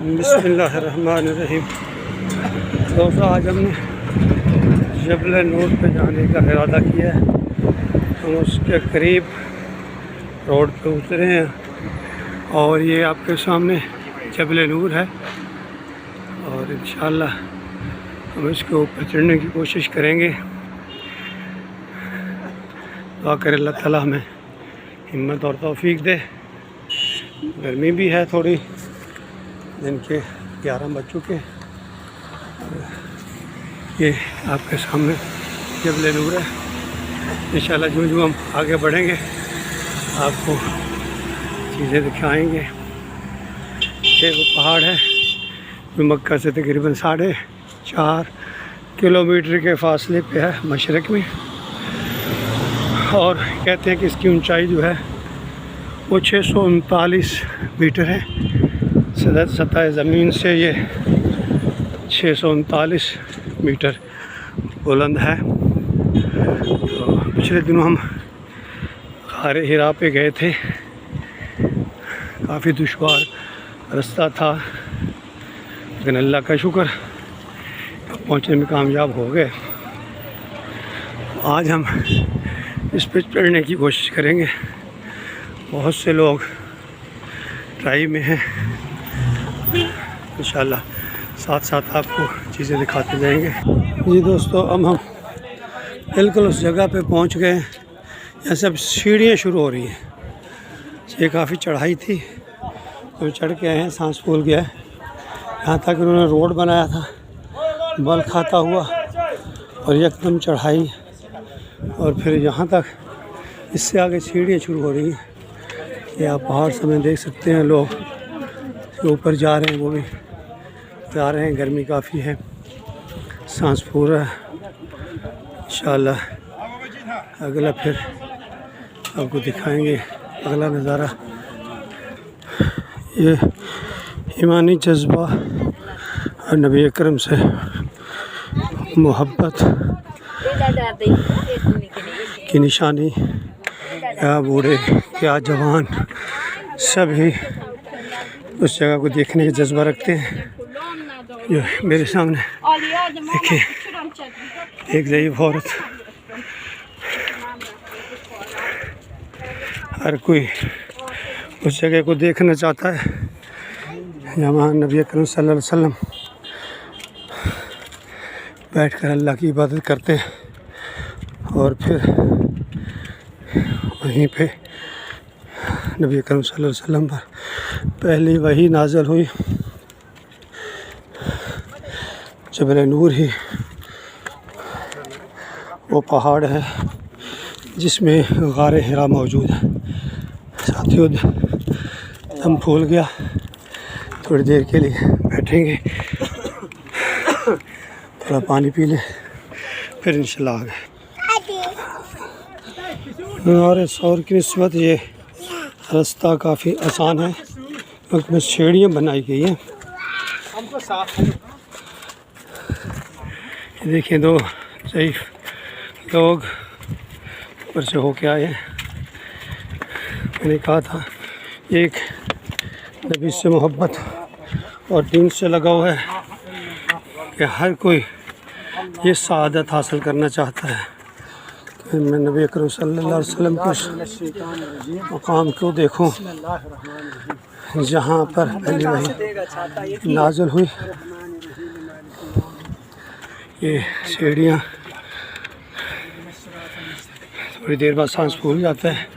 बिस्मिल्लाहिर्रहमानिर्रहीम। दोस्तों, आज हमने जबल नूर पे जाने का इरादा किया है। हम उसके करीब रोड पे उतरे हैं और ये आपके सामने जबल नूर है और इंशाअल्लाह हम इसके ऊपर चढ़ने की कोशिश करेंगे। दुआ करें अल्लाह ताला हमें हिम्मत और तौफीक दे। गर्मी भी है थोड़ी, दिन के 11 बज चुके। ये आपके सामने जबल नूर है। इंशाअल्लाह जो हम आगे बढ़ेंगे आपको चीज़ें दिखाएंगे। ये वो पहाड़ है जो मक्का से तकरीबन 4.5 किलोमीटर के फासले पे है मशरक़ में, और कहते हैं कि इसकी ऊंचाई जो है वो 639 मीटर है। सतह ज़मीन से ये 639 मीटर बुलंद है। तो पिछले दिनों हम गारे हिरा पे गए थे। काफ़ी दुश्वार रास्ता था, लेकिन अल्लाह का शुक्र पहुंचने में कामयाब हो गए। आज हम इस पर चढ़ने की कोशिश करेंगे। बहुत से लोग ट्राई में हैं। इंशाअल्लाह साथ साथ आपको चीज़ें दिखाते जाएंगे। जी दोस्तों, अब हम बिल्कुल उस जगह पे पहुंच गए। यहाँ से अब सीढ़ियाँ शुरू हो रही हैं। ये काफ़ी चढ़ाई थी, तो चढ़ के आए हैं, सांस फूल गया है। यहाँ तक उन्होंने रोड बनाया था बल खाता हुआ, और एकदम चढ़ाई, और फिर यहाँ तक इससे आगे सीढ़ियाँ शुरू हो रही हैं। ये आप पहाड़ समय देख सकते हैं, लोग जो ऊपर जा रहे हैं वो भी जा रहे हैं। गर्मी काफ़ी है, सांस फूल रहा है। इंशाअल्लाह अगला फिर आपको दिखाएंगे अगला नज़ारा। ये ईमानी जज्बा और नबी अकरम से मोहब्बत की निशानी। क्या बूढ़े क्या जवान सभी उस जगह को देखने का जज्बा रखते हैं। जो मेरे सामने देखिए, एक ज़ईफ़ औरत, हर कोई उस जगह को देखना चाहता है जहाँ नबी अकरम सल्लल्लाहु अलैहि वसल्लम बैठकर अल्लाह की इबादत करते हैं। और फिर वहीं पे नबी अकरम सल्लल्लाहु अलैहि वसल्लम पर पहली वही नाज़िल हुई। जबल नूर ही वो पहाड़ है जिसमें गारे हिरा मौजूद है। साथियों, दम फूल गया, थोड़ी देर के लिए बैठेंगे, थोड़ा पानी पी लें, फिर इंशाल्लाह आगे। और इस और की निस्बत ये रास्ता काफ़ी आसान है, उसमें सीढ़ियाँ बनाई गई हैं। देखिए, दो ज़ईफ़ लोग ऊपर से होके आए हैं। मैंने कहा था एक नबी से मोहब्बत और दीन से लगाव है कि हर कोई ये सआदत हासिल करना चाहता है कि मैं नबी अकरम सल्लल्लाहु अलैहि वसल्लम के मकाम को देखूं जहाँ पर पहली वही नाज़िल हुई। ये सीढ़ियाँ थोड़ी देर बाद सांस फूल जाता है।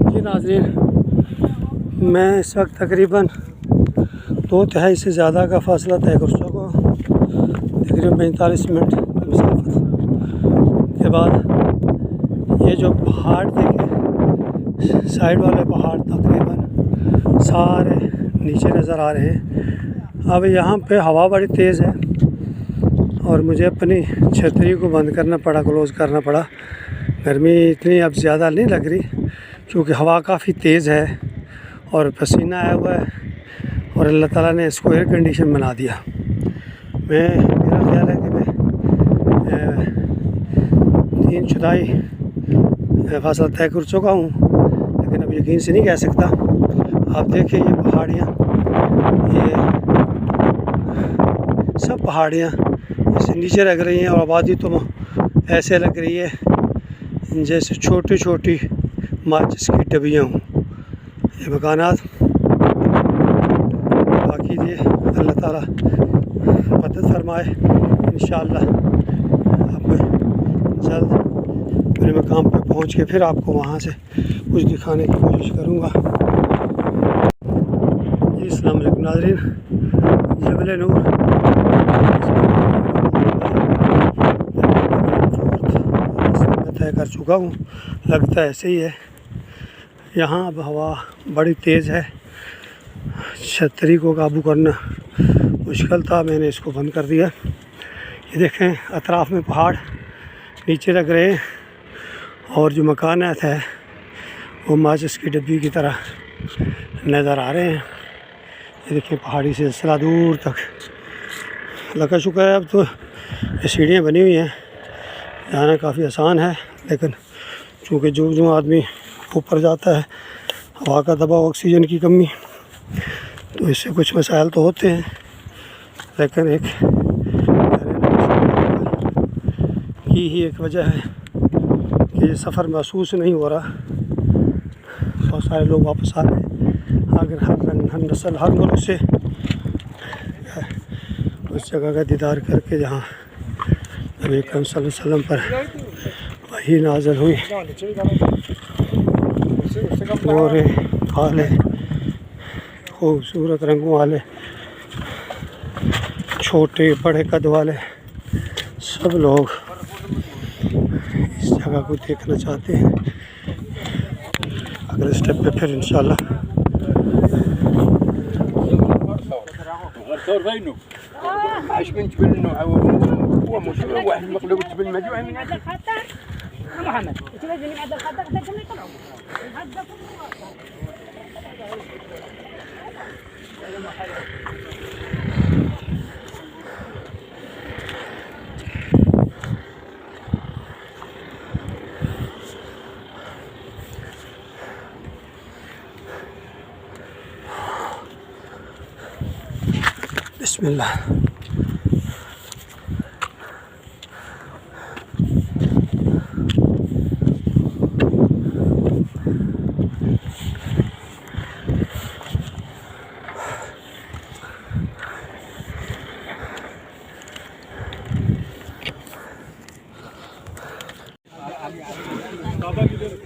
जी नाज़रीन, मैं इस वक्त तकरीबन 2/3 से ज़्यादा का फ़ासला तय कर चुका हूँ। तकरीबन 45 मिनट की मसाफत के बाद ये जो पहाड़ देखे साइड वाले पहाड़ तकरीबन सारे नीचे नज़र आ रहे हैं। अब यहाँ पे हवा बड़ी तेज़ है और मुझे अपनी छतरी को बंद करना पड़ा, क्लोज़ करना पड़ा। गर्मी इतनी अब ज़्यादा नहीं लग रही क्योंकि हवा काफ़ी तेज़ है और पसीना आया हुआ है और अल्लाह ताला ने इसको एयर कंडीशन बना दिया। मेरा ख्याल है कि मैं 3 जुलाई फासला तय कर चुका हूँ, लेकिन अब यकीन से नहीं कह सकता। आप देखिए ये पहाड़ियाँ, ये सब पहाड़ियाँ ऐसे नीचे लग रही हैं और आबादी तो ऐसे लग रही है जैसे छोटी छोटी माचिस की डबियाँ हों ये मकानात। बाकी ये अल्लाह ताला मदद फरमाए। इंशाअल्लाह अब मैं जल्द मेरे मकाम पे पहुँच के फिर आपको वहाँ से कुछ दिखाने की कोशिश करूँगा। जी अस्सलाम वालेकुम नाज़रीन, जबल नूर मैं तय कर चुका हूँ, लगता है ऐसे ही है। यहाँ अब हवा बड़ी तेज़ है, छतरी को काबू करना मुश्किल था, मैंने इसको बंद कर दिया। ये देखें अतराफ़ में पहाड़ नीचे लग रहे हैं और जो मकानात है वो माचिस की डब्बी की तरह नज़र आ रहे हैं। ये देखिए पहाड़ी सिलसिला दूर तक। अल्लाह का शुक्र है अब तो ये सीढ़ियाँ बनी हुई हैं, जाना काफ़ी आसान है। लेकिन चूँकि जो आदमी ऊपर जाता है हवा का दबाव, ऑक्सीजन की कमी, तो इससे कुछ मसाइल तो होते हैं। लेकिन एक की ही एक वजह है कि ये सफ़र महसूस नहीं हो रहा। बहुत सारे लोग वापस आ रहे हैं, अगर हर रंग, हर नस्ल, हर मुल्क से उस जगह का दीदार करके जहाँ नबी अकरम सल्लल्लाहु अलैहि वसल्लम पर वही नाज़िल हुई। गोरे काले खूबसूरत रंगों वाले, छोटे बड़े कद वाले सब लोग इस जगह को देखना चाहते हैं। अगले स्टेप पे फिर इंशाल्लाह बिस्मिल्लाह।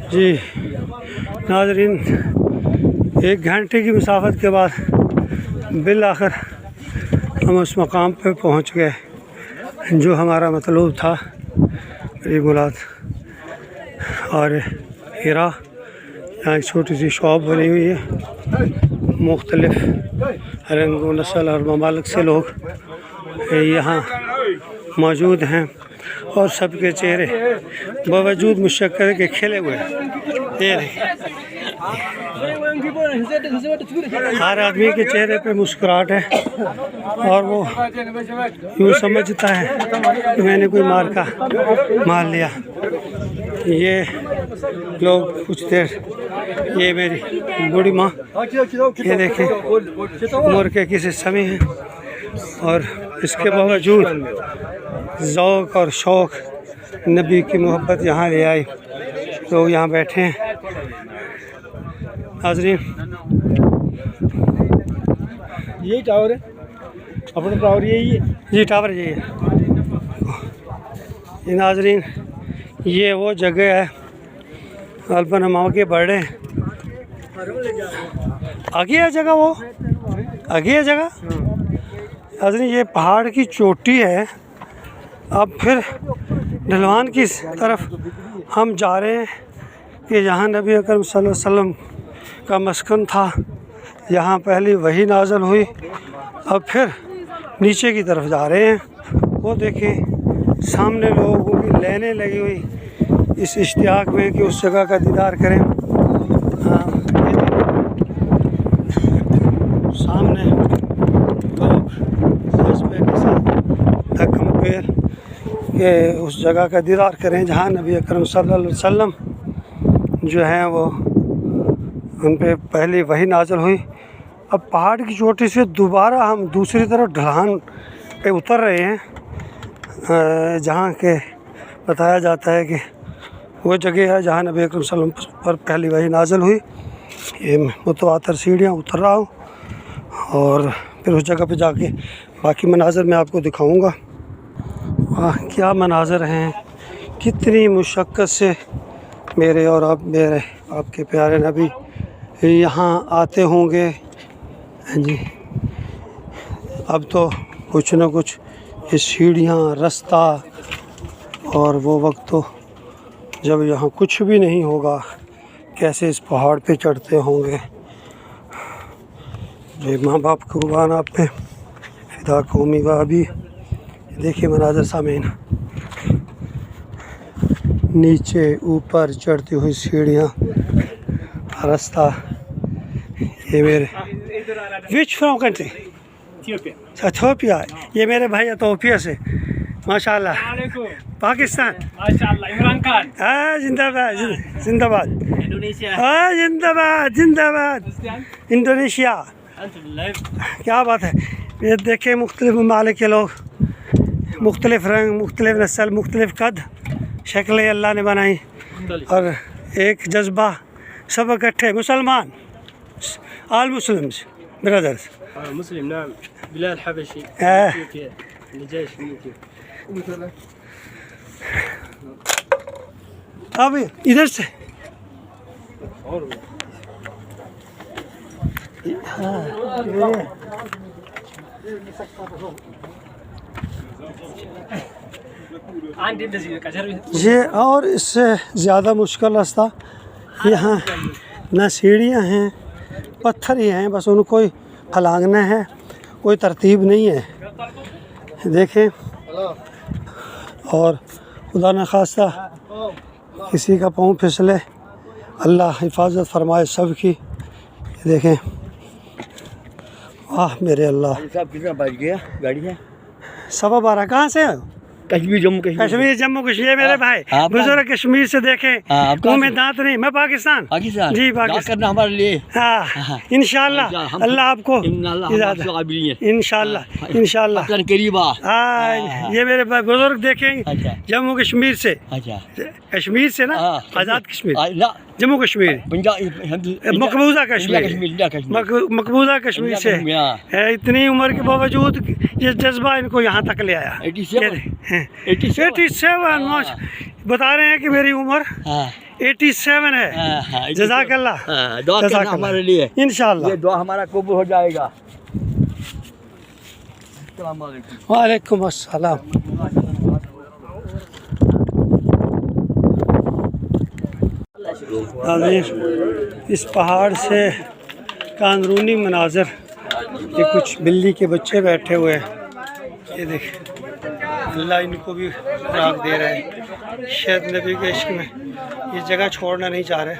जी नाज़रीन, 1 घंटे की मुसाफत के बाद बिल आखिर हम उस मकाम पर पहुंच गए जो हमारा मतलूब था, मेरी मुराद। और हिरा यहाँ एक छोटी सी शॉप बनी हुई है, मुख्तलिफ़ रंग व नस्ल और ममालिक से लोग यहाँ मौजूद हैं और सबके चेहरे बावजूद मुशक्क़त के खिले हुए हैं। हर आदमी के चेहरे पे मुस्कुराहट है और वो यूँ समझता है कि मैंने कोई मार लिया। ये लोग कुछ देर, ये मेरी बूढ़ी माँ, ये देखें उम्र के किस हिस्से में है और इसके बावजूद ज़ौक़ और शौक़ नबी की मोहब्बत यहाँ ले आई। लोग यहाँ बैठे हैं। नाज़रीन यही टावर है, अपना टावर यही है जी, टावर यही है। ये नाज़रीन ये वो जगह है, अल्बन हम आगे बढ़ रहे हैं। आगे है जगह, वो आगे है जगह। नाज़रीन ये पहाड़ की चोटी है। अब फिर ढलवान की तरफ हम जा रहे हैं। कि जहाँ नबी अकरम सल्लल्लाहु अलैहि वसल्लम का मस्कन था, यहाँ पहली वही नाज़िल हुई। अब फिर नीचे की तरफ जा रहे हैं। वो देखें सामने लोगों की लाइनें लगी हुई इस इश्तियाक में कि उस जगह का दीदार करें। सामने लोग जज्बे के साथ धक्कम पैर के उस जगह का दीदार करें जहाँ नबी अकरम सल्लल्लाहु अलैहि वसल्लम जो हैं वो उन पे पहली वही नाज़िल हुई। अब पहाड़ की चोटी से दोबारा हम दूसरी तरफ ढलान पे उतर रहे हैं, जहाँ के बताया जाता है कि वो जगह है जहाँ नबी अकरम सल्लल्लाहु अलैहि वसल्लम पर पहली वही नाज़िल हुई। ये मुतवातर सीढ़ियाँ उतर रहा हूँ और फिर उस जगह पे जाके बाकी मनाज़र मैं आपको दिखाऊँगा। वाह क्या मनाज़र हैं, कितनी मुशक्क़त से मेरे और आपके प्यारे नबी यहाँ आते होंगे। हाँ जी, अब तो कुछ न कुछ ये सीढ़ियाँ, रास्ता, और वो वक्त तो जब यहाँ कुछ भी नहीं होगा, कैसे इस पहाड़ पे चढ़ते होंगे। जो माँ बाप कुर्बान आप पे, फिदा कौमी व अभी। देखिए मनाज़र सामीन, नीचे ऊपर चढ़ती हुई सीढ़ियाँ, रास्ता। ये मेरे विच फ्रॉम कंट्री? इथियोपिया। ये मेरे भाई इथियोपिया से, माशाल्लाह। पाकिस्तान। माशाल्लाह। इमरान खान। हाँ जिंदाबाद जिंदाबाद। इंडोनेशिया। हाँ जिंदाबाद जिंदाबाद। इंडोनेशिया। क्या बात है। ये देखे मुख्तलिफ ममालिक के लोग, मुख्तलिफ रंग, मुख्तलिफ नस्ल, मुख्तलिफ कद, शक्लें अल्लाह ने बनाई और एक जज्बा, सब इकट्ठे। मुसलमान, आल मुस्लिम्स ब्रदर्स। मुस्लिम नाम। बिलाल हबशी। अब इधर से ये और इससे ज़्यादा मुश्किल रास्ता। यहाँ ना सीढ़ियाँ हैं, पत्थर ही हैं, बस उनको कोई फलांगना है, कोई तरतीब नहीं है। देखें, और खुदा न खास्ता किसी का पाँव फिसले, अल्लाह हिफाजत फरमाए सब की। देखें, वाह मेरे अल्लाह। साहब कितना बच गया गाड़ी है? 12:15। कहाँ से हो? कश्मीर जम्मू कश्मीर। जम्मू कश्मीर। मेरे भाई बुजुर्ग कश्मीर से देखें, मुँह में दांत नहीं। मैं पाकिस्तान जी, पाकिस्तान हमारे लिए। हाँ इंशाल्लाह अल्लाह आपको इंशाल्लाह इंशाल्लाह करीब। हाँ ये मेरे भाई बुजुर्ग देखें, जम्मू कश्मीर से। कश्मीर से ना, आज़ाद कश्मीर, जम्मू कश्मीर, मकबूजा कश्मीर, मकबूजा कश्मीर से। इतनी उम्र के बावजूद ये जज्बा इनको यहाँ तक ले आया। 87 बता रहे हैं कि मेरी उम्र 87 है। जज़ाकल्लाह। दुआ करना हमारे लिए इंशाल्लाह। ये दुआ हमारा कबूल हो जाएगा। वालेकुम अस्सलाम। इस पहाड़ से का अंदरूनी मनाज़र, ये कुछ बिल्ली के बच्चे बैठे हुए हैं। ये देखें, अल्लाह इनको भी खुराक दे रहा है। शायद नबी के इश्क में ये जगह छोड़ना नहीं चाह रहे।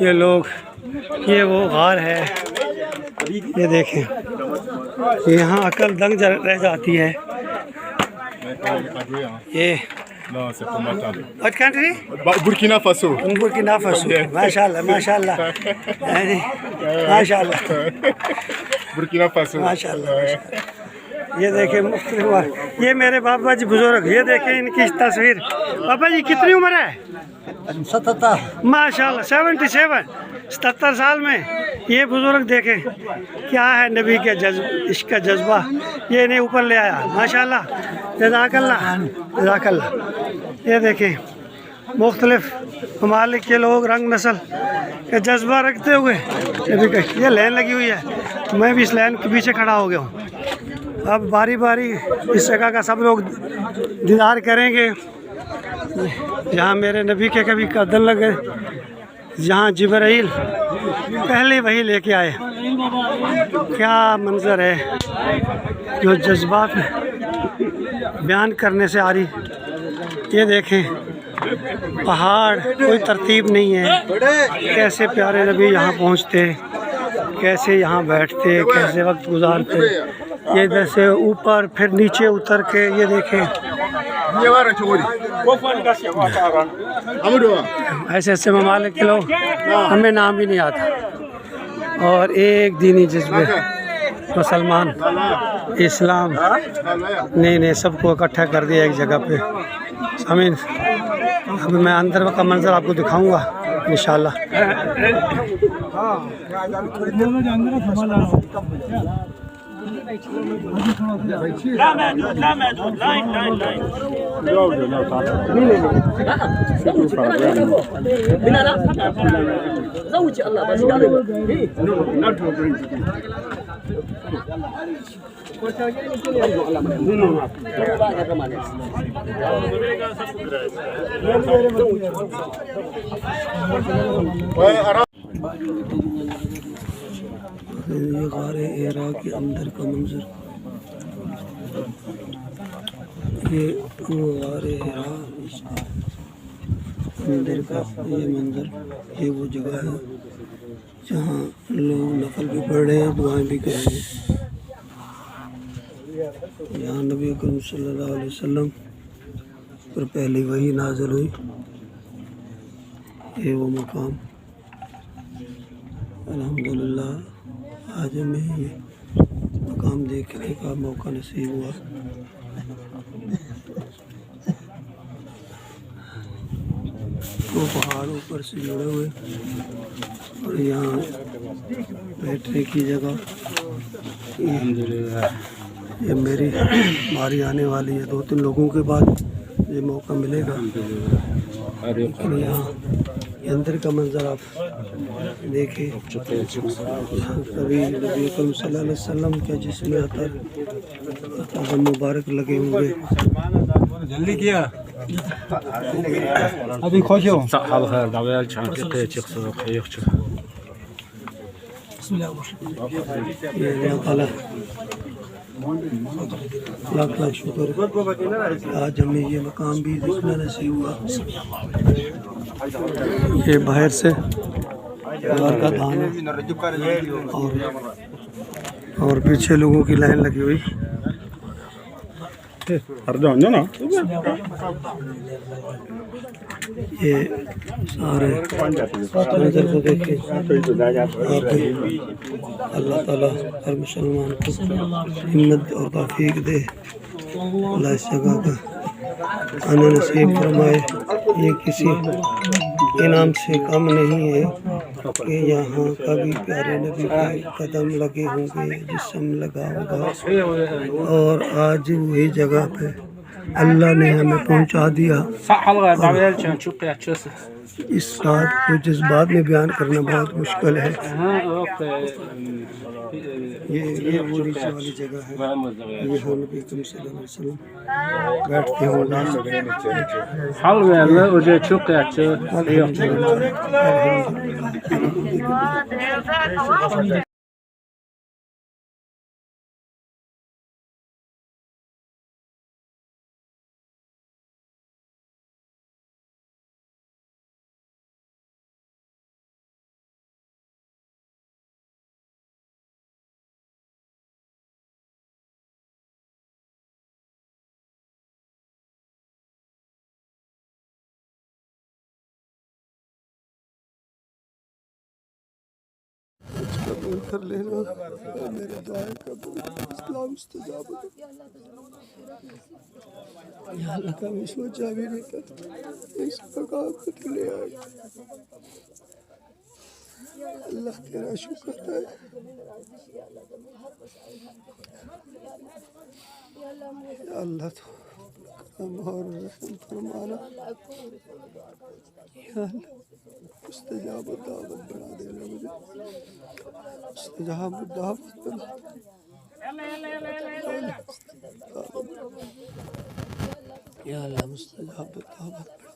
ये लोग, ये वो गार है। ये देखें, यहाँ अकल दंग रह जाती है। ये What country? Burkina Faso. Burkina Faso. माशाल्लाह माशाल्लाह माशाल्लाह Burkina Faso. माशाल्लाह। ये देखें मुख्तलिफ, ये मेरे बाबा जी बुजुर्ग। ये देखें इनकी तस्वीर। पापा जी कितनी उम्र है? 77। माशाल्लाह 77। 77 साल में ये बुजुर्ग देखें क्या है नबी के इश्क का जज्बा, ये इन्हें ऊपर ले आया। माशाल्लाह जज़ाकल्लाह जज़ाकल्लाह। ये देखें मुख्तलिफ ममालिक के लोग, रंग नस्ल का जज्बा रखते हुए नबी का। ये लाइन लगी हुई है, मैं भी इस लाइन के पीछे खड़ा हो गया हूँ। अब बारी बारी इस जगह का सब लोग दीदार करेंगे। जहाँ मेरे नबी के कभी कदम लगे, जहाँ जिब्राइल पहले वही लेके आए। क्या मंजर है, जो जज्बात बयान करने से आ रही। ये देखें, पहाड़ कोई तरतीब नहीं है। कैसे प्यारे नबी यहाँ पहुँचते, कैसे यहाँ बैठते, कैसे वक्त गुजारते। ये इधर से ऊपर फिर नीचे उतर के, ये देखें ऐसे ऐसे ममालिक के लोग, हमें नाम भी नहीं आता। और एक दीनी जज्बे, मुसलमान, इस्लाम, नहीं सबको इकट्ठा कर दिया एक जगह पे। अमीन, अभी मैं अंदर का मंजर आपको दिखाऊंगा इंशाल्लाह। ये गारे एरा के अंदर का मंजर, ये वो गारे एरा अंदर का ये मंजर, ये वो जगह है जहाँ लोग नफल भी पढ़ रहे हैं, दुआएं भी कर रहे हैं। यहाँ नबी अकरम सल्लल्लाहु अलैहि वसल्लम पर पहली वही नाज़िल हुई। ये वो मकाम, अल्हम्दुलिल्लाह आज हमें ये मकाम देखने का मौका नसीब हुआ। वो पहाड़ों पर से जुड़े हुए और यहाँ बैठने की जगह। ये मेरी बारी आने वाली है, 2-3 लोगों के बाद ये मौका मिलेगा। लेकिन यहाँ अंदर का मंजर आप देखें, कभी नबी अकरम सल्लल्लाहु अलैहि वसल्लम का जिसमें आता मुबारक लगे होंगे। जल्दी किया अभी खुश हो। ये अल्लाह ताला लाख लाख शुक्र, आज हमें ये मकाम भी देखना नसीब हुआ। ये बाहर से बाहर का धान है और पीछे लोगों की लाइन लगी हुई। ये सारे मंजर को देखें। अल्लाह ताला हर मुसलमान को हिम्मत और तौफीक दे, अल्लाह इस जगह का आना नसीब फरमाए। ये किसी इनाम से कम नहीं है कि यहाँ कभी प्यारे नबी के कदम लगे होंगे, जिस्म लगा होगा। और आज वही जगह पे अल्लाह ने हमें पहुँचा दिया। इस बात को जज्बात में बयान करना बहुत मुश्किल है। ये वो नीचे वाली जगह है, ये नबी अकरम सल्लल्लाहु अलैहि वसल्लम बैठते होंगे। कबूल कर लेना मेरे दुआएं कबूल, इस्लाम इस्तिजाब। या अल्लाह का मैं सोचा भी नहीं था इस मकाम तक ले आए। अल्लाह तेरा शुक्र है। या अल्लाह तो करम और रहम फरमाना। या अल्लाह इस्तिजाब दावत बना देना मुझे, इस्तिजाब दावत बना। या अल्लाह मुस्तजाब दावत बना।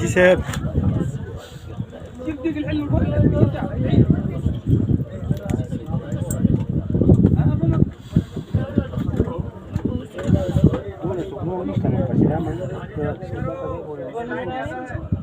जी साहब Bueno,